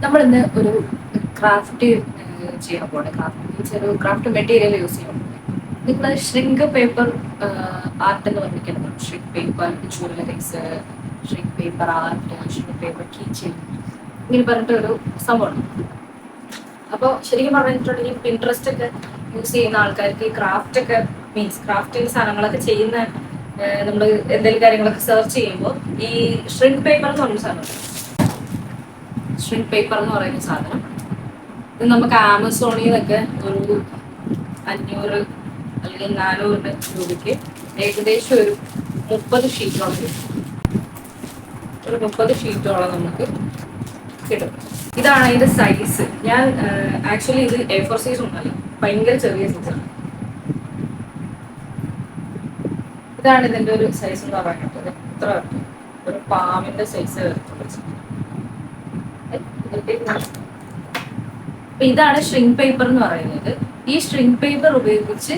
നമ്മളിന്ന് ഒരു ക്രാഫ്റ്റ് ചെയ്യാൻ പോകണം. ക്രാഫ്റ്റ് മീൻസ് ഒരു ക്രാഫ്റ്റ് മെറ്റീരിയൽ യൂസ് ചെയ്യാൻ പോകണം. നിങ്ങൾ ഷ്രിങ്ക് പേപ്പർ ആർട്ട് എന്ന് പറഞ്ഞിരിക്കുന്നത്. Shrink paper jewelleries, shrink paper art, shrink paper keychain, ഇങ്ങനെ പറഞ്ഞിട്ടൊരു സംഭവമാണ്. അപ്പോൾ ശരിക്കും പറഞ്ഞിട്ടുണ്ടെങ്കിൽ പിൻട്രസ്റ്റ് ഒക്കെ യൂസ് ചെയ്യുന്ന ആൾക്കാർക്ക് ഈ ക്രാഫ്റ്റ് ഒക്കെ മീൻസ് ക്രാഫ്റ്റിന്റെ സാധനങ്ങളൊക്കെ ചെയ്യുന്ന നമ്മൾ എന്തെങ്കിലും കാര്യങ്ങളൊക്കെ സെർച്ച് ചെയ്യുമ്പോൾ ഈ ഷ്രിങ്ക് പേപ്പർ എന്ന് പറഞ്ഞ സാധനം, ഷ്രിങ്ക് പേപ്പർ എന്ന് പറയുന്ന സാധനം ഇത് നമുക്ക് ആമസോണിൽ നിന്നൊക്കെ ഒരു 500 അല്ലെങ്കിൽ 400 രൂപയ്ക്ക് ഏകദേശം ഒരു 30 ഷീറ്റോളം കിട്ടും. ഒരു 30 ഷീറ്റോളം നമുക്ക് കിട്ടും. ഇതാണ് അതിന്റെ സൈസ്. ഞാൻ ആക്ച്വലി ഇത് A4 സൈസ് ഒന്നല്ല, ഭയങ്കര ചെറിയ സൈസാണ്. ഇതാണ് ഇതിന്റെ ഒരു സൈസ് എന്ന് പറയുന്നത്. ഇത്ര ഒരു പാമ്പിന്റെ സൈസ്. അപ്പൊ ഇതാണ് ഷ്രിങ്ക് പേപ്പർ എന്ന് പറയുന്നത്. ഈ ഷ്രിങ്ക് പേപ്പർ ഉപയോഗിച്ച്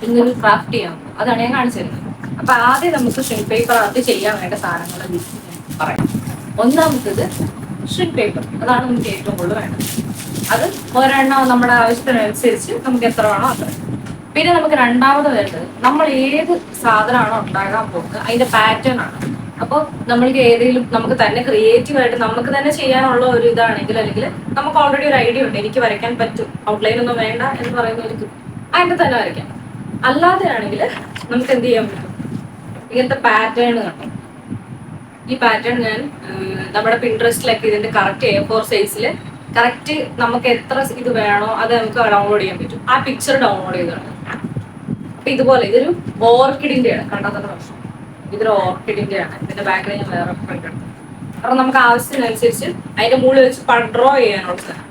ഇങ്ങനെ ക്രാഫ്റ്റ് ചെയ്യാം. അതാണ് ഞാൻ കാണിച്ചു തരുന്നത്. അപ്പൊ ആദ്യം നമുക്ക് ഷ്രിങ്ക് പേപ്പർ ആദ്യം ചെയ്യാൻ വേണ്ട സാധനങ്ങളെ ലിസ്റ്റ് പറയാം. ഒന്നാമത്തത് ഷ്രിങ്ക് പേപ്പർ, അതാണ് നമുക്ക് ഏറ്റവും കൂടുതൽ വേണ്ടത്. അത് ഒരെണ്ണം നമ്മുടെ ആവശ്യത്തിനനുസരിച്ച് നമുക്ക് എത്ര വേണോ അത്ര. പിന്നെ നമുക്ക് രണ്ടാമത് വേണ്ടത് നമ്മൾ ഏത് സാധനമാണോ ഉണ്ടാകാൻ പോകുന്നത് അതിന്റെ പാറ്റേൺ ആണ്. അപ്പോൾ നമ്മൾക്ക് ഏതെങ്കിലും നമുക്ക് തന്നെ ക്രിയേറ്റീവ് ആയിട്ട് നമുക്ക് തന്നെ ചെയ്യാനുള്ള ഒരു ഇതാണെങ്കിൽ, അല്ലെങ്കിൽ നമുക്ക് ഓൾറെഡി ഒരു ഐഡിയ ഉണ്ട്, എനിക്ക് വരയ്ക്കാൻ പറ്റും, ഔട്ട്ലൈൻ ഒന്നും വേണ്ട എന്ന് പറയുന്നവർക്ക് അതിന്റെ തന്നെ വരയ്ക്കാം. അല്ലാതെ ആണെങ്കിൽ നമുക്ക് എന്ത് ചെയ്യാൻ പറ്റും, ഇങ്ങനത്തെ പാറ്റേൺ കണ്ടു. ഈ പാറ്റേൺ ഞാൻ നമ്മുടെ പിൻട്രസ്റ്റിലൊക്കെ ഇതിന്റെ കറക്റ്റ് A4 സൈസിൽ കറക്റ്റ് നമുക്ക് എത്ര ഇത് വേണോ അത് നമുക്ക് ഡൗൺലോഡ് ചെയ്യാൻ പറ്റും. ആ പിക്ചർ ഡൗൺലോഡ് ചെയ്താണ്. അപ്പൊ ഇതുപോലെ ഇതൊരു ഓർക്കിഡിന്റെ ആണ്, കണ്ടാൽ തന്നെ പ്രശ്നം. ഇതൊരു ഓർക്കിഡിന്റെ ആണ്. ഇതിന്റെ ബാക്കിൽ ഞാൻ വേറെ പ്രിന്റ് എടുത്തു. കാരണം നമുക്ക് ആവശ്യത്തിനനുസരിച്ച് അതിന്റെ മുകളിൽ വെച്ച് ഡ്രോ ചെയ്യാനുള്ള സാധനം.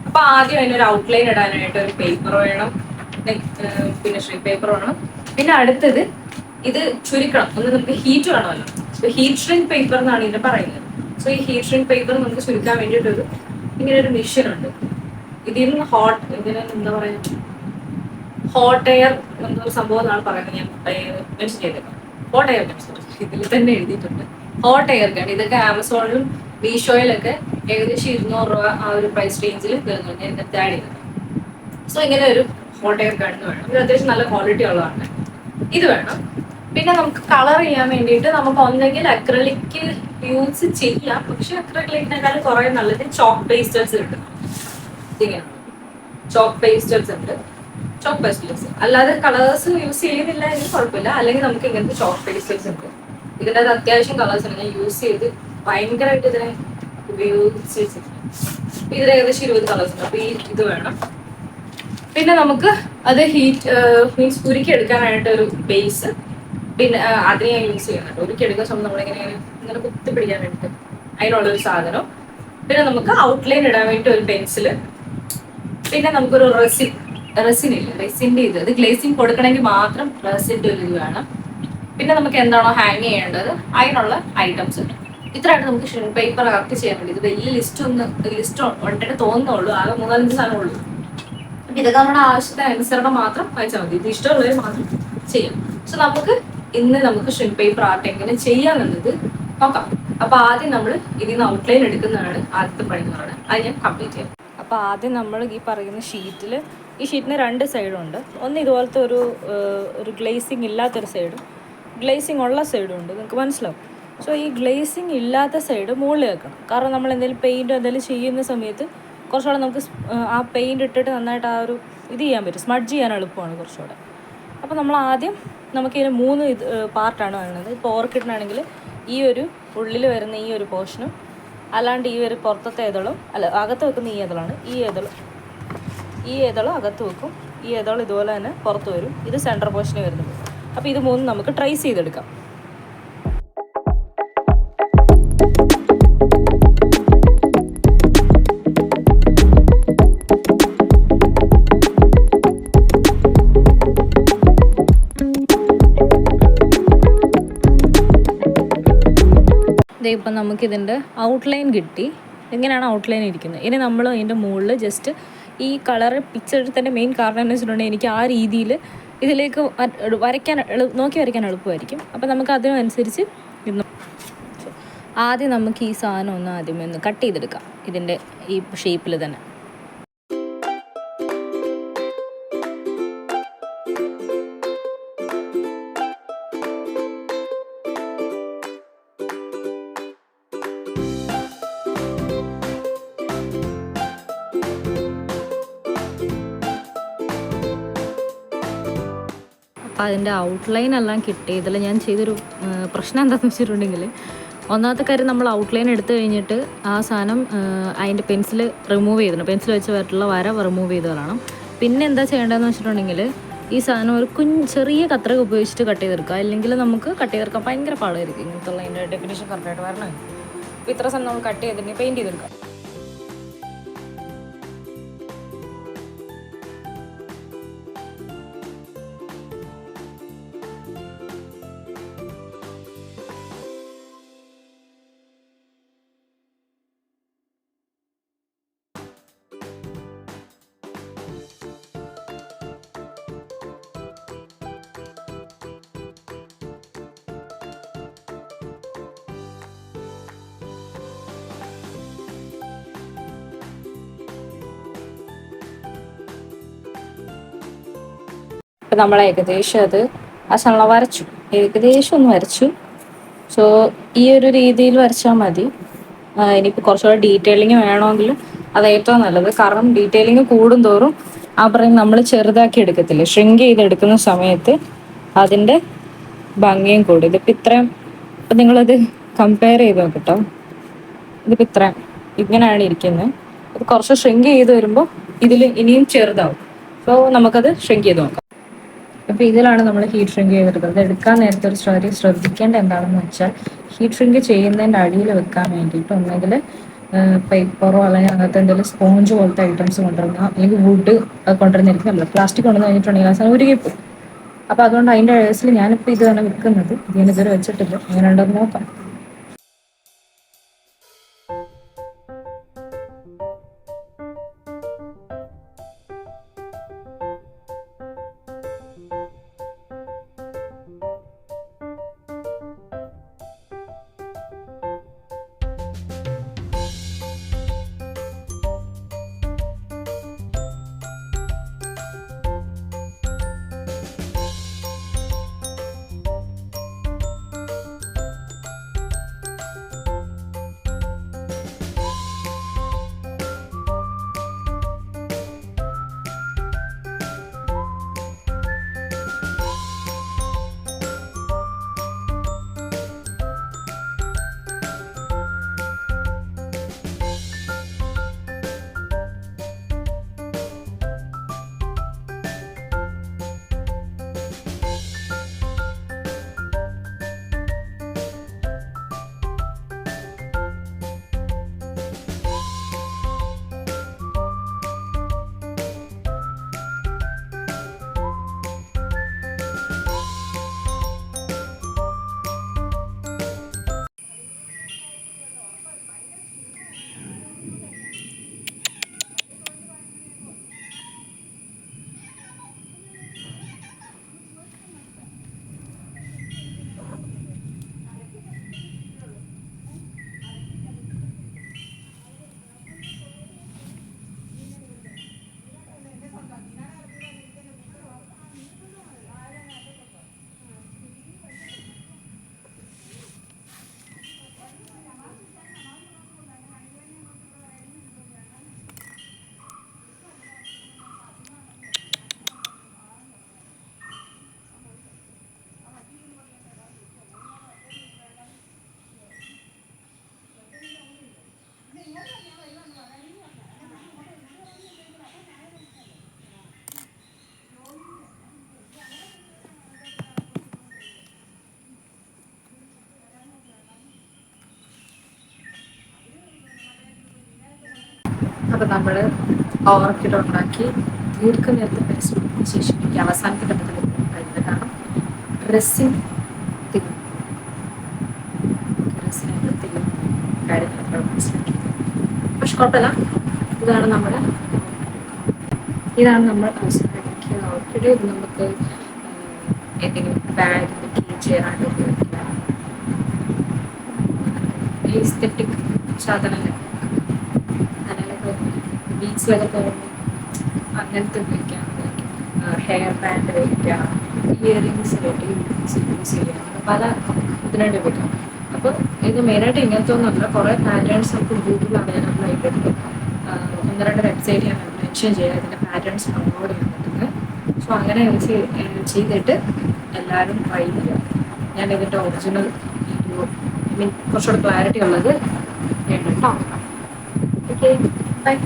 അപ്പൊ ആദ്യം അതിനൊരു ഔട്ട്ലൈൻ ഇടാനായിട്ട് ഒരു പേപ്പർ വേണം, പിന്നെ ഷ്രിങ്ക് പേപ്പർ വേണം. പിന്നെ അടുത്തത് ഇത് ചുരുക്കണം, ഒന്ന് നമുക്ക് ഹീറ്റ് വേണമല്ലോ. ഹീറ്റ് ഷ്രിങ്ക് പേപ്പർ എന്നാണ് ഇതിനെ പറയുന്നത്. സോ ഈ ഹീറ്റ് ഷ്രിങ്ക് പേപ്പർ നമുക്ക് ചുരുക്കാൻ വേണ്ടിയിട്ടൊരു ഇങ്ങനെ ഒരു മെഷീൻ ഉണ്ട്. ഇതിൽ നിന്ന് ഇതിന് എന്താ പറയുക, ഹോട്ട് എയർ എന്നൊരു സംഭവം എന്നാണ് പറയുന്നത്. ഞാൻ മെൻഷൻ ചെയ്തേക്കാം. ഹോട്ട് എയർ ഇതിൽ തന്നെ എഴുതിയിട്ടുണ്ട്. Hot air gun. ഇതൊക്കെ ആമസോണിലും മീഷോയിലൊക്കെ ഏകദേശം 200 രൂപ ആ ഒരു പ്രൈസ് റേഞ്ചിൽ വരുന്നുണ്ട്. ഞാൻ ഇന്നത്തെ ആഡ് ചെയ്തത്. സോ ഇങ്ങനെ ഒരു ഹോട്ട് എയർ ഗൺ വേണം. ഇത് അത്യാവശ്യം നല്ല ക്വാളിറ്റി ഉള്ളതാണ്. ഇത് വേണം. പിന്നെ നമുക്ക് കളർ ചെയ്യാൻ വേണ്ടിയിട്ട് നമുക്ക് ഒന്നെങ്കിൽ അക്രലിക് യൂസ് ചെയ്യാം, പക്ഷെ അക്രലിക്കിനേക്കാളും കുറെ നല്ലത് ചോക്ക് പേസ്റ്റൽസ് കിട്ടും. ഇങ്ങനെ ചോക്ക് പേസ്റ്റൽസ് ഉണ്ട്. ചോക്ക് പേസ്റ്റൽസ് അല്ലാതെ കളേഴ്സ് യൂസ് ചെയ്യുന്നില്ല എങ്കിൽ കുഴപ്പമില്ല. അല്ലെങ്കിൽ നമുക്ക് ഇങ്ങനത്തെ ചോക്ക് പേസ്റ്റൽസ് ഉണ്ട്. ഇതിൻ്റെ അത് അത്യാവശ്യം കളേഴ്സ് ഉണ്ട്. ഞാൻ യൂസ് ചെയ്ത് ഭയങ്കരമായിട്ട് ഇതിനെ ഉപയോഗിച്ച് വെച്ചിട്ടുണ്ട്. ഇതിൽ ഏകദേശം 20 കളേഴ്സ് ഉണ്ട്. അപ്പൊ ഈ ഇത് വേണം. പിന്നെ നമുക്ക് അത് ഹീറ്റ് മീൻസ് ഉരുക്കി എടുക്കാനായിട്ട് ഒരു ബേസ്, പിന്നെ അതിനെ ഞാൻ യൂസ് ചെയ്യുന്നുണ്ട്. ഉരുക്കി എടുക്കുന്ന സമയം നമ്മളിങ്ങനെ ഇങ്ങനെ കുത്തി പിടിക്കാൻ വേണ്ടിയിട്ട് അതിനുള്ളൊരു സാധനം. പിന്നെ നമുക്ക് ഔട്ട്ലൈൻ ഇടാൻ വേണ്ടിയിട്ട് ഒരു പെൻസില്. പിന്നെ നമുക്കൊരു റെസിൻ്റെ ഇത് ഗ്ലേസിങ് കൊടുക്കണമെങ്കിൽ മാത്രം റെസിൻ്റെ ഒരു ഇത് വേണം. പിന്നെ നമുക്ക് എന്താണോ ഹാങ് ചെയ്യേണ്ടത് അതിനുള്ള ഐറ്റംസ് ഉണ്ട്. ഇത്രയായിട്ട് നമുക്ക് ഷ്രിങ്ക് പേപ്പർ ആർട്ട് ചെയ്യാൻ വേണ്ടി. ഇത് വലിയ ലിസ്റ്റ് ഉണ്ടെന്ന് തോന്നുന്നുള്ളൂ. ആകെ 3-5 സാധനമുള്ളൂ. ഇതൊക്കെ നമ്മുടെ ആവശ്യത്തിനനുസരണം മാത്രം വായിച്ചാൽ മതി. ഇത് ഇഷ്ടമുള്ളവർ മാത്രം ചെയ്യാം. സോ നമുക്ക് ഷ്രിങ്ക് പേപ്പർ ആർട്ട് എങ്ങനെ ചെയ്യാന്നുള്ളത് നോക്കാം. അപ്പൊ ആദ്യം നമ്മൾ ഇതിൽ നിന്ന് ഔട്ട്ലൈൻ എടുക്കുന്നതാണ് ആദ്യത്തെ പണി എന്ന് പറയുന്നത്. അത് ഞാൻ കംപ്ലീറ്റ് ചെയ്യാം. അപ്പോൾ ആദ്യം നമ്മൾ ഈ പറയുന്ന ഷീറ്റിൽ, ഈ ഷീറ്റിന് 2 സൈഡുണ്ട്. ഒന്ന് ഇതുപോലത്തെ ഒരു ഗ്ലേസിങ് ഇല്ലാത്തൊരു സൈഡും ഗ്ലേസിങ് ഉള്ള സൈഡും ഉണ്ട്. നിങ്ങൾക്ക് മനസ്സിലാവും. സോ ഈ ഗ്ലേസിങ് ഇല്ലാത്ത സൈഡ് മുകളിൽ വെക്കണം. കാരണം നമ്മൾ എന്തെങ്കിലും പെയിൻറ്റോ എന്തെങ്കിലും ചെയ്യുന്ന സമയത്ത് കുറച്ചുകൂടെ നമുക്ക് ആ പെയിൻറ്റ് ഇട്ടിട്ട് നന്നായിട്ട് ആ ഒരു ഇത് ചെയ്യാൻ പറ്റും, സ്മഡ്ജ് ചെയ്യാൻ എളുപ്പമാണ് കുറച്ചുകൂടെ. അപ്പോൾ നമ്മൾ ആദ്യം നമുക്കിതിന് 3 പാർട്ടാണ് വേണ്ടത്. ഇപ്പോൾ ഓർക്കിഡിനാണെങ്കിൽ ഈ ഒരു ഉള്ളിൽ വരുന്ന ഈ ഒരു പോർഷനും, അല്ലാണ്ട് ഈ ഒരു പുറത്തത്തെ ഏതളും അകത്ത് വെക്കുന്ന ഈ ഏതളാണ്. ഈ ഏതളും അകത്ത് വെക്കും. ഈ ഏതളും ഇതുപോലെ തന്നെ പുറത്ത് വരും. ഇത് സെൻറ്റർ പോർഷനിൽ വരുന്നത്. അപ്പോൾ ഇത് 3 നമുക്ക് ട്രേസ് ചെയ്തെടുക്കാം. ഇപ്പം നമുക്കിതിൻ്റെ ഔട്ട്ലൈൻ കിട്ടി. ഇങ്ങനെയാണ് ഔട്ട്ലൈൻ ഇരിക്കുന്നത്. ഇനി നമ്മൾ അതിൻ്റെ മുകളിൽ ജസ്റ്റ് ഈ കളർ പിക്ചർ എടുത്തതിൻ്റെ മെയിൻ കാരണം എന്ന് വെച്ചിട്ടുണ്ടെങ്കിൽ എനിക്ക് ആ രീതിയിൽ ഇതിലേക്ക് നോക്കി വരയ്ക്കാൻ എളുപ്പമായിരിക്കും. അപ്പം നമുക്ക് അതിനനുസരിച്ച് ആദ്യം നമുക്ക് ഈ സാധനം ആദ്യമേ ഒന്ന് കട്ട് ചെയ്തെടുക്കാം. ഇതിൻ്റെ ഈ ഷേപ്പിൽ തന്നെ. അപ്പോൾ അതിൻ്റെ ഔട്ട്ലൈൻ എല്ലാം കിട്ടി. ഇതിൽ ഞാൻ ചെയ്തൊരു പ്രശ്നം എന്താണെന്ന് വെച്ചിട്ടുണ്ടെങ്കിൽ, ഒന്നാമത്തെ കാര്യം, നമ്മൾ ഔട്ട്ലൈൻ എടുത്തു കഴിഞ്ഞിട്ട് ആ സാധനം അതിൻ്റെ പെൻസിൽ റിമൂവ് ചെയ്തിട്ടുണ്ട്. പെൻസിൽ വെച്ച് വരട്ടുള്ള വര റിമൂവ് ചെയ്ത് കളയണം. പിന്നെ എന്താ ചെയ്യേണ്ടതെന്ന് വെച്ചിട്ടുണ്ടെങ്കിൽ, ഈ സാധനം ഒരു ചെറിയ കത്രിക ഉപയോഗിച്ചിട്ട് കട്ട് ചെയ്തെടുക്കുക. അല്ലെങ്കിൽ നമുക്ക് കട്ട് ചെയ്തെടുക്കാൻ ഭയങ്കര പാടായിരിക്കും. ഇങ്ങനത്തെ അതിൻ്റെ ഡെഫിനേഷൻ കറക്റ്റായിട്ട് വരണം. അപ്പോൾ ഇത്ര സാധനം നമ്മൾ കട്ട് ചെയ്തിട്ടുണ്ടെങ്കിൽ പെയിൻറ്റ് ചെയ്തെടുക്കാം. അപ്പം നമ്മൾ ഏകദേശം ആ സാധനം വരച്ചു, ഏകദേശം ഒന്ന് വരച്ചു. സോ ഈ ഒരു രീതിയിൽ വരച്ചാൽ മതി. ഇനിയിപ്പോൾ കുറച്ചുകൂടെ ഡീറ്റെയിലിങ് വേണമെങ്കിൽ അത് ഏറ്റവും നല്ലത്. കാരണം ഡീറ്റെയിലിങ് കൂടുന്തോറും പറയും നമ്മൾ ചെറുതാക്കി എടുക്കത്തില്ലേ, ഷ്രിങ്ക് ചെയ്തെടുക്കുന്ന സമയത്ത് അതിൻ്റെ ഭംഗിയും കൂടും. ഇതിപ്പോൾ ഇത്രയും, ഇപ്പം നിങ്ങളത് കമ്പയർ ചെയ്ത് നോക്കട്ടോ. ഇതിപ്പോൾ ഇത്രയും ഇങ്ങനെയാണ് ഇരിക്കുന്നത്. ഇത് കുറച്ച് ഷ്രിങ്ക് ചെയ്ത് വരുമ്പോൾ ഇതിൽ ഇനിയും ചെറുതാവും. സോ നമുക്കത് ഷ്രിങ്ക് ചെയ്ത് നോക്കാം. അപ്പോൾ ഇതിലാണ് നമ്മൾ ഹീറ്റ് ഷ്രിങ്ക് ചെയ്തെടുക്കുന്നത്. എടുക്കാൻ നേരത്തെ ഒരു ശ്രദ്ധിക്കേണ്ട എന്താണെന്ന് വെച്ചാൽ, ഹീറ്റ് ഷ്രിങ്ക് ചെയ്യുന്നതിൻ്റെ അടിയിൽ വെക്കാൻ വേണ്ടിയിട്ട് ഒന്നെങ്കിൽ പേപ്പറോ അല്ലെങ്കിൽ അങ്ങനത്തെ എന്തെങ്കിലും സ്പോഞ്ച് പോലത്തെ ഐറ്റംസ് കൊണ്ടുവരുന്ന, അല്ലെങ്കിൽ വുഡ് കൊണ്ടുവരുന്നിരിക്കും. നമ്മൾ പ്ലാസ്റ്റിക് കൊണ്ടുവന്ന് കഴിഞ്ഞിട്ടുണ്ടെങ്കിൽ ആ സാധനം ഉരുകിപ്പോയി. അപ്പോൾ അതുകൊണ്ട് അതിൻ്റെ കേസിൽ ഞാനിപ്പോൾ ഇത് തന്നെ വെക്കുന്നത്. ഇതിന് ഇതുവരെ വെച്ചിട്ടില്ല, അങ്ങനെ ഉണ്ടെന്ന് നോക്കാം. അപ്പോൾ നമ്മൾ ഓർക്കിഡ് ഉണ്ടാക്കി ദീർഘനേരത്തെ പരിശ്രമത്തിന് ശേഷം എനിക്ക് അവസാനത്തെ ഘട്ടത്തിൽ കഴിഞ്ഞത്. കാരണം റെസിൻ കാര്യങ്ങളൊക്കെ മനസ്സിലാക്കി. പക്ഷെ കുഴപ്പമില്ല. ഇതാണ് നമ്മൾ അവസാനമാക്കിയ ഓർക്കിഡ്. ഇത് നമുക്ക് എന്തെങ്കിലും ബാഗിൽ കീ ചെയ്യാനായിട്ട് ഉപയോഗിക്കാം. എസ്തെറ്റിക് സാധനങ്ങൾ. ബീച്ചിലൊക്കെ പോകുമ്പോൾ അങ്ങനത്തെ ഉപയോഗിക്കാം. ഹെയർ ബാൻഡ് വയ്ക്കാം, ഇയറിങ്സ് യൂസ് ചെയ്യാം, പല ഇതിനായിട്ട് ഉപയോഗിക്കാം. അപ്പോൾ ഇത് മെയിനായിട്ട് ഇങ്ങനത്തെ ഒന്നുമല്ല, കുറേ പാറ്റേൺസ് നമുക്ക് ഗൂഗിളിൽ അവൈലബിൾ ആയിട്ടുണ്ട്. ഒന്ന് രണ്ട് വെബ്സൈറ്റ് ഞാൻ മെൻഷൻ ചെയ്യാം ഇതിൻ്റെ പാറ്റേൺസ് ഡൗൺലോഡ് ചെയ്യാൻ പറ്റുന്നത്. സോ അങ്ങനെ ചെയ്തിട്ട് എല്ലാവരും ട്രൈ ചെയ്യുക. ഞാൻ ഇതിൻ്റെ ഒറിജിനൽ വീഡിയോ കുറച്ചുകൂടെ ക്ലാരിറ്റി ഉള്ളത് കേട്ടോ. Okay, by.